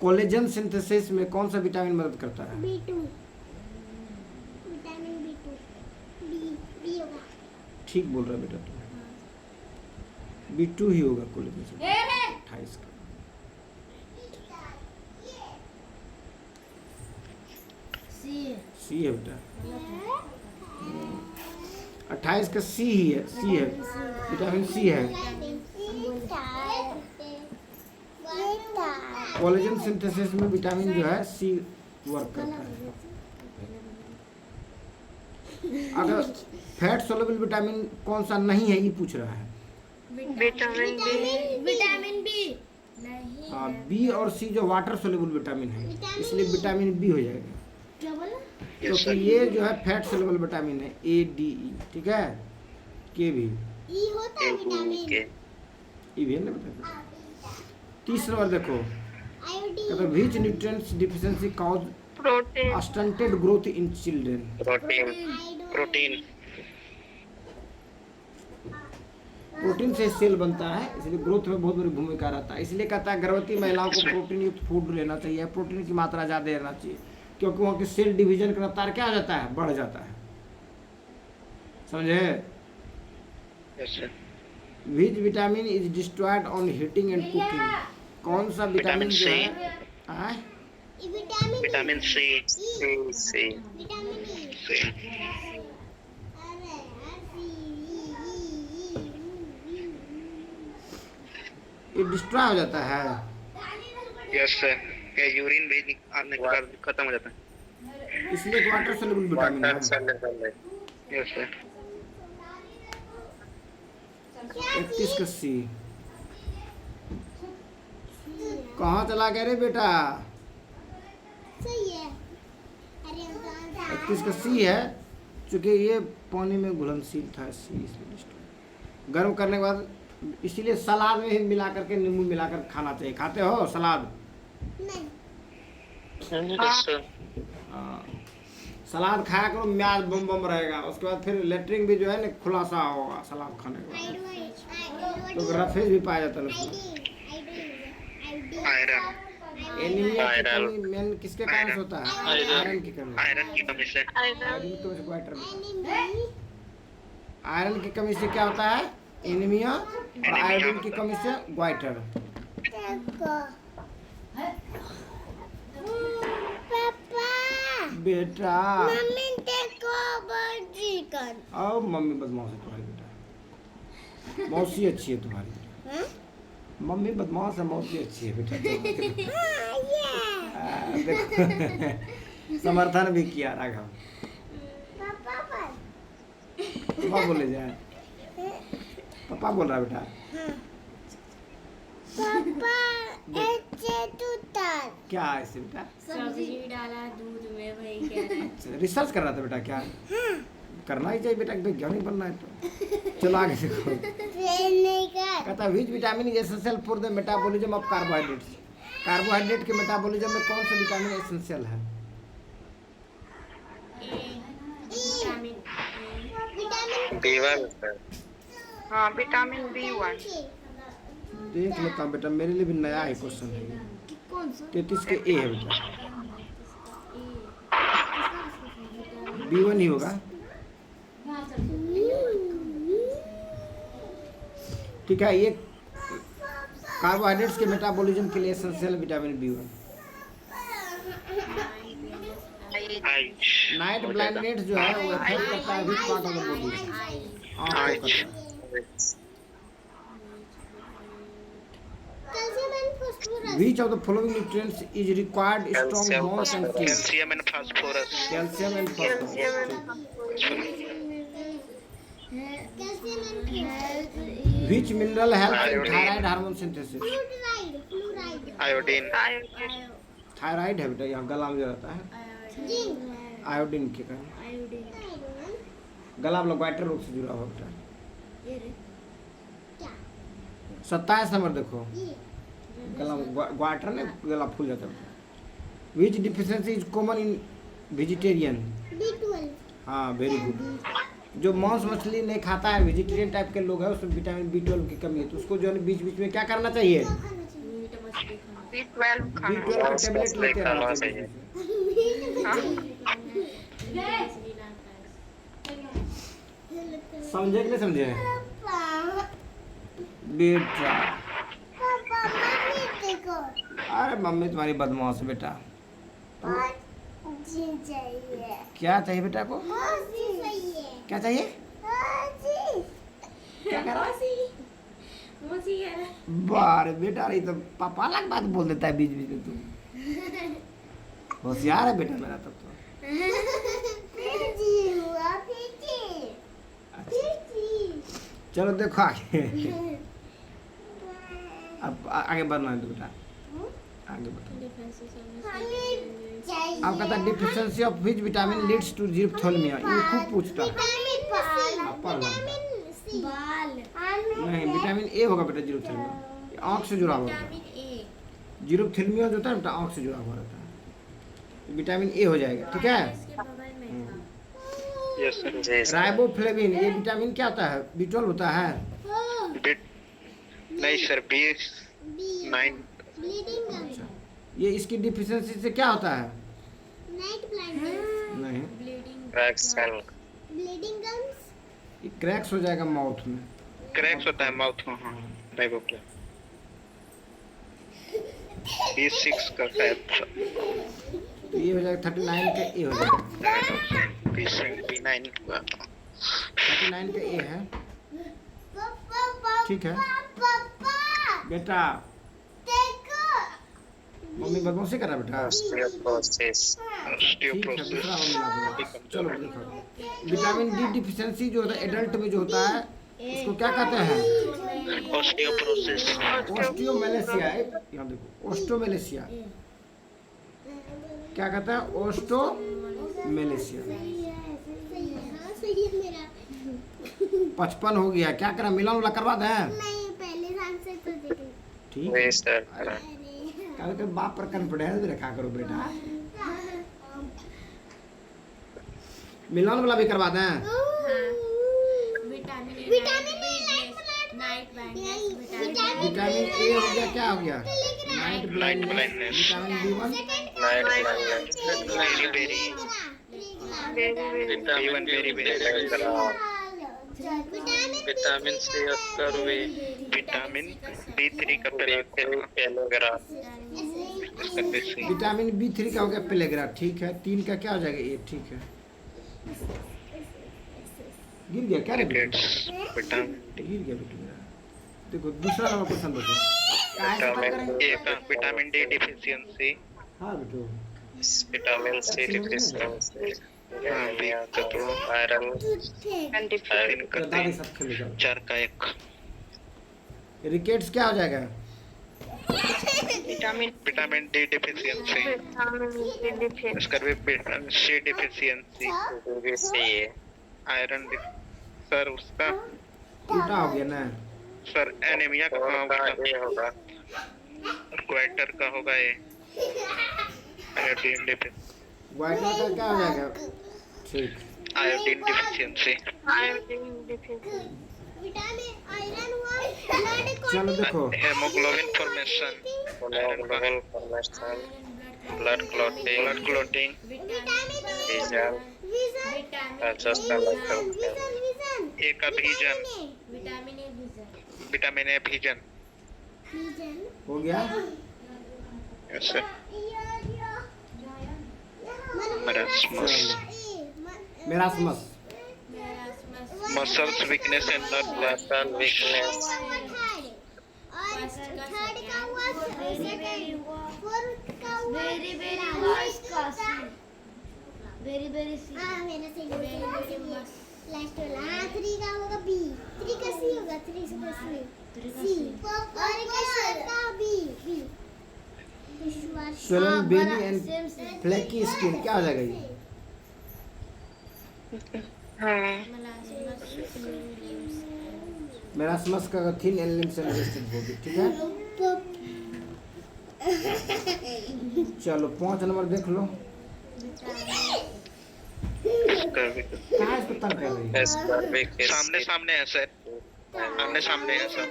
collagen synthesis में कौन सा विटामिन मदद करता है? B2 विटामिन B2 B होगा। ठीक बोल रहा है बेटा तुम, B2 ही होगा कोलेजन सिंथेसिस 28 का। सी है बेटा, 28 का सी ही है, सी है, विटामिन सी है। कोलेजन सिंथेसिस में विटामिन जो है सी वर्क करता है। अगर फैट सोल्युबल विटामिन कौन सा नहीं है ये पूछ रहा है। विटामिन बी नहीं हाँ, बी और सी जो वाटर सोल्युबल विटामिन है, इसलिए विटामिन बी हो जाएगा, क्या बोला? क्योंकि ये जो है फैट सोल्युबल विटामिन है, ए डी ई। ठीक है, के भी ई होता है विटामिन ई भी है ना बेटा। 30 नंबर देखो, आयोडीन कहते हैं which nutrients deficiency cause protein. Stunted growth in children. Protein protein से सेल बनता है, इसलिए ग्रोथ में बहुत बड़ी भूमिका रहता है। इसलिए कहता है गर्भवती महिलाओं को प्रोटीन युक्त फूड लेना चाहिए, प्रोटीन की मात्रा ज़्यादा लेना चाहिए, क्योंकि वहाँ की सेल डिवीजन का रफ्तार क्या हो जाता है, बढ़ जाता है। समझे? Yes sir. Which vitamin is destroyed on heating and cooking. कौन सा विटामिन जो है आय? विटामिन सी विटामिन ई ये डिस्ट्रॉय हो जाता है। Yes sir. क्या यूरिन भेजने आने के बाद खत्म हो जाता है? इसलिए वाटर सोल्युबल विटामिन है। Yes sir. 31 का सी। कहाँ चला गया रे बेटा? सही है। अरे 31 का सी है, चूँकि ये पानी में घुलनशील था, सी इसलिए डिस्ट्रॉय। गर्म करने के बाद, इसीलिए सलाद में ही मिला करके, नींबू मिलाकर खाना चाहिए। खाते हो सलाद? नहीं यस सर। हाँ, सलाद खाया करो, म्याज बम बम रहेगा। उसके बाद फिर लेटरिन भी जो है ना खुलासा होगा सलाद खाने के बाद, तो रफेज भी पाया जाता है उसमें। आयरन एनीमिया की कमी मेन किसके कारण से होता है? आयरन की कमी। आयरन की कमी से। आयरन की कमी से क्वार्टर में, आयरन की कमी से क्या होता है? एनीमिया। और आयोडीन की कमी से ग्वाइटर। पापा बेटा मम्मी देखो बर्जी कर आओ, मम्मी बदमाश है तुम्हारी बेटा, मौसी अच्छी है तुम्हारी बेटा। मम्मी बदमाश है, मौसी अच्छी है बेटा। देखो समर्थन भी किया राघव। पापा बोले जाए, पापा बोल रहा बेटा। पापा ऐसे टूटा क्या है इसे बेटा? सब्जी डाला दूध में, वही क्या अच्छा, रिसर्च कर रहा था बेटा क्या? करना ही चाहिए बेटा, वैज्ञानिक बनना है तो। चलो आगे देखो, नहीं कर कहता है which vitamin is essential for the metabolism of carbohydrates. Carbohydrate के मेटाबॉलिज्म में कौन सा विटामिन एसेंशियल है? Vitamin B1 sir. हाँ, विटामिन B1। देख लेता हूँ बेटा, मेरे लिए भी नया है क्वेश्चन है ये। 33 के ए है बेटा, B1 ही होगा। ठीक है, ये कार्बोहाइड्रेट्स के मेटाबॉलिज्म के लिए essential vitamin B1। Night blindness जो है वो इफेक्ट करता है which part of the body, आँख को करता है। Calcium and phosphorus Which of the following nutrients is required strong bones and teeth? Calcium and phosphorus. Calcium and phosphorus. Calcium and Which mineral helps in Iodine. thyroid hormone synthesis? Fluoride iodine. Thyroid है बेटा, यहाँ गला में जो रहता है zinc iodine के कारण। गला में ग्वाइटर रोग से जुड़ा हुआ बेटा। क्या 27 नंबर देखो, ये गला में ग्वाइटर ने गला फूल जाता है। Which deficiency is common in vegetarian? B12 हाँ वेरी गुड। जो मांस मछली नहीं खाता है, वेजिटेरियन टाइप के लोग हैं, उसमें विटामिन B12 की कमी है, तो उसको जो है बीच बीच में क्या करना चाहिए? क्या खाना चाहिए मीट मछली खाना। B12 खाना। B12 का टेबलेट लेते रहना चाहिए। मछली ना खाए। समझे कि नहीं समझे पापा बेटा? पापा मम्मी देखो अरे मम्मी तुम्हारी बदमाश है बेटा। और जी चाहिए क्या चाहिए बेटा को? जी चाहिए क्या चाहिए? जी क्या कर रहा है? मौसी कह रहा है। बारे बेटा, ये तो पापा अलग बात बोल देता है बीच बीच में। तू होशियार है बेटा मेरा तब तो। जी हुआ पीछे चलो देखो आगे, अब आगे बढ़ना है तो बेटा, आगे बढ़ो। अब कहता है deficiency of which vitamin leads to xerophthalmia, ये खूब पूछता है। बाल नहीं, विटामिन ए होगा बेटा जीरोथैलेमिया, आँख से जुड़ा हुआ होता है। Vitamin A. जीरोथैलेमिया जो होता है बेटा आँख से जुड़ा हुआ रहता है, विटामिन ए हो जाएगा, ठीक है। इसके बगल में था। Yes sir. राइबोफ्लेविन, ये विटामिन क्या होता है? B12 होता है। नहीं सर, B9। ब्लीडिंग गम्स ये इसकी डिफिशियंसी से क्या होता है? नाइट ब्लाइंडनेस नहीं, ब्लीडिंग ब्लीडिंग गम्स ये क्रैक्स हो जाएगा माउथ में। क्रैक्स होता है माउथ में। हाँ राइबोफ्लेविन। B6 का शायद तो ये हो जाएगा 39 का ए हो जाएगा। B9 का। 39 का ए है, पापा ठीक है पापा बेटा। देखो मम्मी बदमाशी कर रहा है बेटा। ठीक है, ऑस्टियोप्रोसिस। दूसरा मम्मी ला दूंगा। चलो देखो, विटामिन डी डिफिशियंसी जो होता है एडल्ट में जो होता है उसको क्या कहते हैं? ऑस्टियोप्रोसिस। ओस्टियोमेलेसिया। यहाँ देखो, ओस्टोमेलेसिया क्या कहता है? ओस्टोमेलेसिया। सही है मेरा 55 हो गया, क्या करें? मिलान वाला करवा दें? नहीं पहले साल से तो देखे ठीक है। कल के बाप पर कॉन्फिडेंस भी रखा करो बेटा। मिलान वाला भी करवा दें? Vitamin A. Vitamin night blindness. Vitamin A हो गया, क्या हो गया? Night blindness. blindness। Vitamin B1 B1 वेरी विटामिन सी करवे विटामिन B3 का पेलेग्राफ। विटामिन B3 का हो गया पेलेग्रा, ठीक है। 3 का क्या हो जाएगा? ए, ठीक है। गिर गया क्या रे बेटा? विटामिन गिर गया बेटा मेरा। देखो दूसरा नंबर क्वेश्चन देखो, काहे से बात करेंगे? ए का विटामिन डी डिफिशियंसी। हाँ बेटो, विटामिन सी डिफिशियंसी तत्व आयरन आयरन का दादी साथ खेलो जाओ। 4 का 1। रिकेट्स क्या हो जाएगा? Vitamin D deficiency. इसका भी vitamin C deficiency. C iron sir उसका उल्टा हो गया ना। सर एनीमिया का ये होगा क्वार्टर का होगा ये। Iodine deficiency. वाइटनर का क्या हो जाएगा? ठीक। Iodine deficiency. विटामिन आयरन हुआ ब्लड चलो देखो, haemoglobin formation. Haemoglobin formation blood clotting. Vitamin vision vision A का vision. Vitamin A vision. Vitamin A vision. हो गया। Yes, sir. Marasmus. मेरास्मस। Muscles weakness and nerve loss. muscle weakness, very very worst costing very very see मेरा सही last वाला 3 का होगा B 3 का सी होगा 3 से सी और का B Swollen belly and flaky skin, क्या हो जाएगा ये? हाँ मेरास्मस का thin and limbs and wasted body, ठीक है। चलो 5 नंबर देख लो। कहाँ इसको तंग कर रही है? सामने सामने है सर, सामने सामने है सर।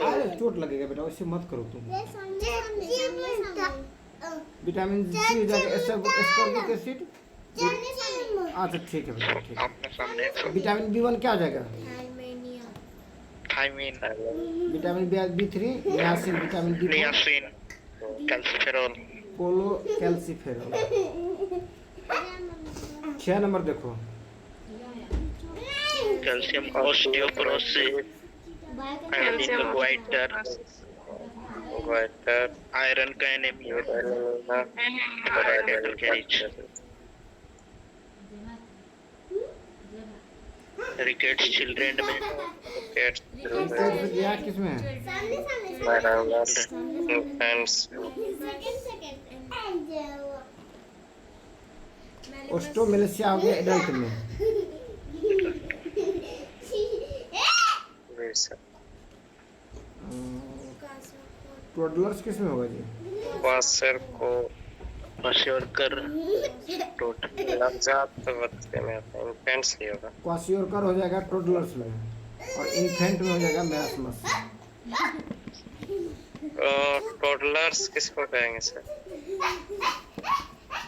अरे चोट लगेगा बेटा, वैसे मत करो तुम। विटामिन सी हो जाएगा, एस्कॉर्बिक एसिड। अच्छा ठीक है बेटा, ठीक है। सामने सामने है सर। विटामिन B1 क्या हो जाएगा? Thiamine, vitamin B3, niacin, vitamin D4, niacin, calciferol. Cholecalciferol. 6 number देखो। Calcium osteoporosis, calcium water, water, iron का एनीमिया, रिकेट्स चिल्ड्रन में, gets इसमें गया किसमें है? Maramus, infants, ओस्टोमेलेसिया हो गया एडल्ट में। टोडलर्स किस में होगा जी? क्वासर को क्वाशियोरकर, नवजात बच्चे में आता है, infants ही होगा। क्वाशियोरकर हो जाएगा टोडलर्स में, और इन्फेंट में हो जाएगा मेरास्मस। टोडलर्स किसको कहेंगे सर?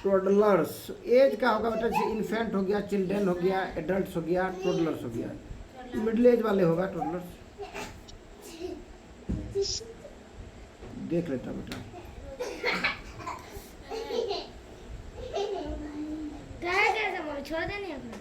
टोडलर्स एज का होगा बेटा, जैसे इन्फेंट हो गया, चिल्ड्रन हो गया, एडल्ट्स हो गया, टोडलर्स हो गया। मिडिल एज वाले होगा टोडलर्स। देख लेता बेटा। छोड़ देने अपना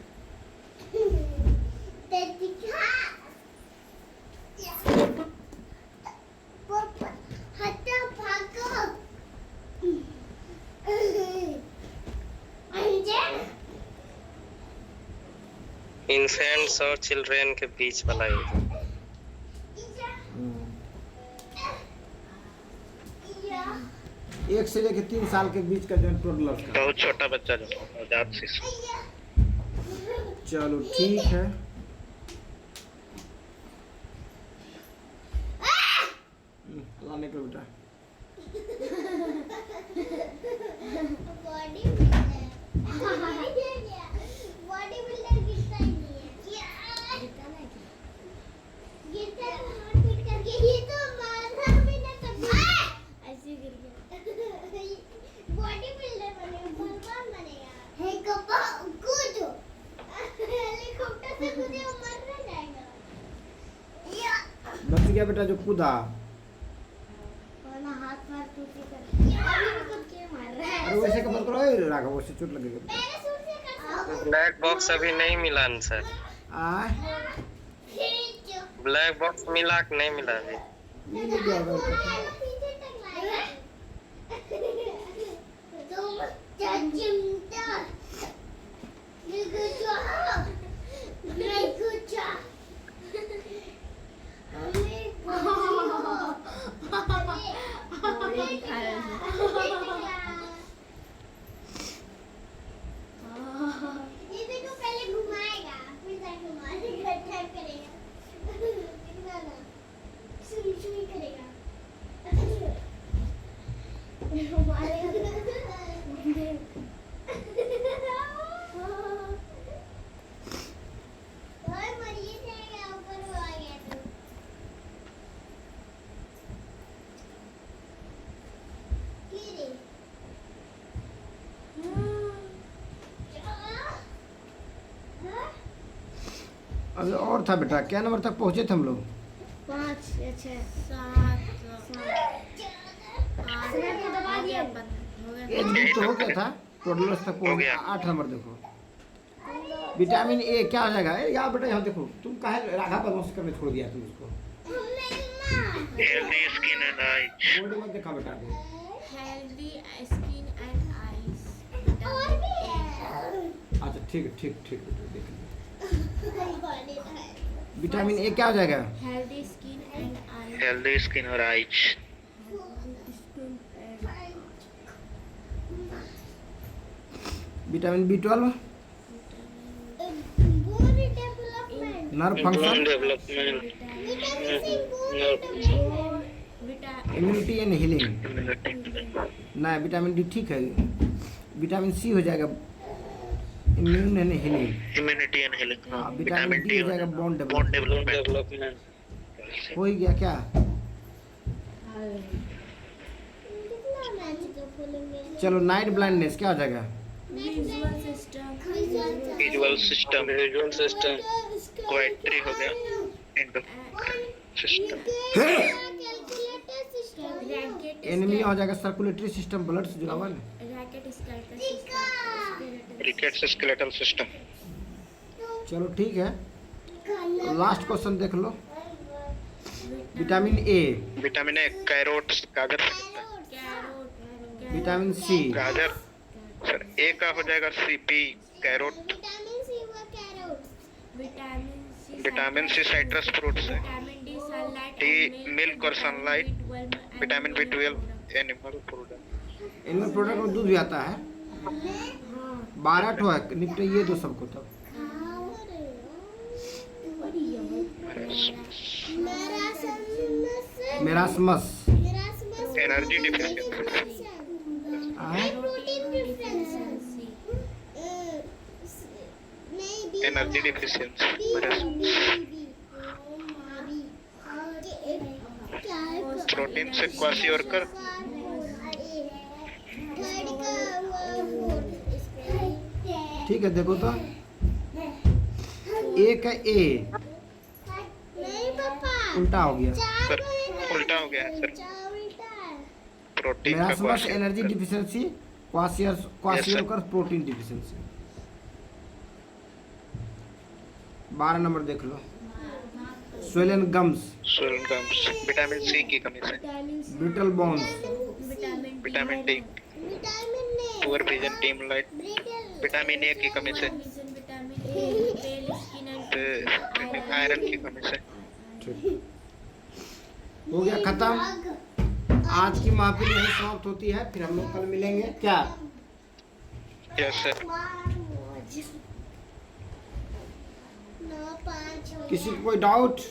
इन्फेंट्स और चिल्ड्रन के बीच वाला एज। 1 से लेकर 3 साल के बीच का जो टोडलर्स का। बहुत छोटा बच्चा जो नवजात शिशु। चलो ठीक है। लाने को बेटा। बॉडी बिल्डर गिरता ही नहीं है, गिरता है हाथ पीट करके, ये तो मारना भी ना कभी ऐसे गिर गया। बॉडी बिल्डर बनेगा, भगवान बनेगा। हे कपा कूदो, हेलीकॉप्टर से कूदे वो मर ना जाएगा। या बच गया बेटा जो कूदा। वरना हाथ पैर टूटे कर अभी भी कूद के मार रहा है। अरे वैसे कमर करो, राघव वैसे चोट लगेगा। पैराशूट से कर ब्लैक बॉक्स अभी नहीं मिला न सर। आय खींचो, ब्लैक बॉक्स मिला कि नहीं मिला अभी? ये नहीं गया बेटा। पीछे तक लाएगा। तुम चिमटा निगुचा निगुचा हमें ये देखो पहले घुमाएगा फिर जाके मारेगा, टैप करेगा, इतना ना सुई सुई करेगा, और मरिए जाएगा ऊपर वो आ गया तो गिरे। अभी और था बेटा, क्या नंबर तक पहुंचे थे हम लोग? 5 या 6 7 8 दबा दिया हो गया। एज ग्रुप तो हो गया था, टोडलर्स तक हो पहुंच गया। 8 नंबर देखो। विटामिन ए क्या हो जाएगा? यार बेटा यहाँ देखो, तुम काहे राधा बदमाश करने छोड़ दिया तुम उसको? Healthy skin and eyes. Board में देखा बेटा दे। Healthy skin and eyes. अच्छा ठीक बेटा देख लो। विटामिन ए क्या हो जाएगा? Healthy skin and eyes. Healthy skin और eyes. Vitamin B12 nerve function, development, immunity and healing. ना विटामिन डी ठीक है। विटामिन सी हो जाएगा immune and healing. Immunity and healing. हाँ, विटामिन डी हो जाएगा बॉन्ड बॉन्ड डेवलपमेंट। डेवलपमेंट। हो ही गया क्या? चलो नाइट ब्लाइंडनेस क्या हो जाएगा? Visual system. Visual system. Visual system, क्वाइट्री हो गया। And system. रैकेट एनिमिया हो जाएगा सर्कुलेटरी सिस्टम, ब्लड से जुड़ा हुआ ना। Rickets skeletal system. Rickets skeletal system. चलो ठीक है, लास्ट क्वेश्चन देख लो। Vitamin A, vitamin A carrot गाजर से मिलता है। कैरोट। विटामिन सी, गाजर सर ए का हो जाएगा C. B carrot. Vitamin C citrus fruit से। Vitamin D sunlight. D milk और sunlight. Vitamin B12 animal product. Animal product में दूध भी आता है। 12 ठो है, निपटे ये दो सबको तब। Marasmus, energy deficiency. Energy deficiency. Protein से क्वाशियोरकर। ठीक है देखो तो ए का ए उल्टा हो गया। सर उल्टा हो गया है सर। प्रोटीन का marasmus energy kwashiorkor. Deficiency, kwashiorkor protein deficiency. 12 number देख लो। Swollen gums, swollen gums. Vitamin C की कमी से। Brittle bones, vitamin D. Poor vision, dim light. Vitamin A की कमी से। Vitamin A pale skin and iron की कमी से। हो गया खत्म। आज की महफिल यही समाप्त होती है, फिर हम लोग कल मिलेंगे क्या? Yes sir. किसी को कोई डाउट?